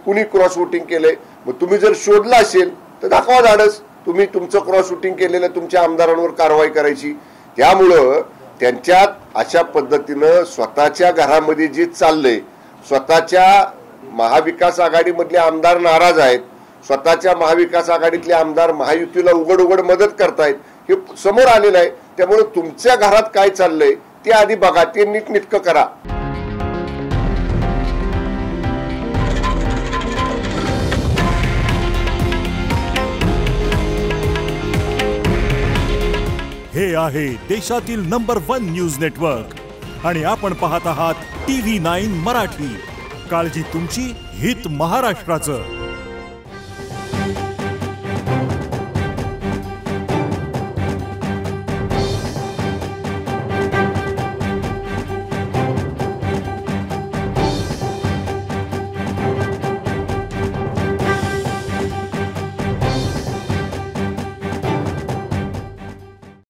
कुणी cross voting केलंय, मग तुम्ही जर शोधला असेल तर दाखवा धाडस, तुम्ही तुमचं क्रॉस वोटिंग केलेलं तुमच्या आमदारांवर कारवाई करायची. त्यामुळं त्यांच्यात अशा पद्धतीनं स्वतःच्या घरामध्ये जे चाललंय, स्वतःच्या महाविकास आघाडीमधले आमदार नाराज आहेत, स्वतःच्या महाविकास आघाडीतले आमदार महायुतीला उघड उघड मदत करतायत, हे समोर आलेलं आहे. त्यामुळे तुमच्या घरात काय चाललंय ते आधी बघा, ते नीटनेटकं करा. हे आहे देशातील नंबर 1 न्यूज नेटवर्क आणि आपण पाहत आहात TV9 मराठी. काळजी तुमची, हित महाराष्ट्राचं.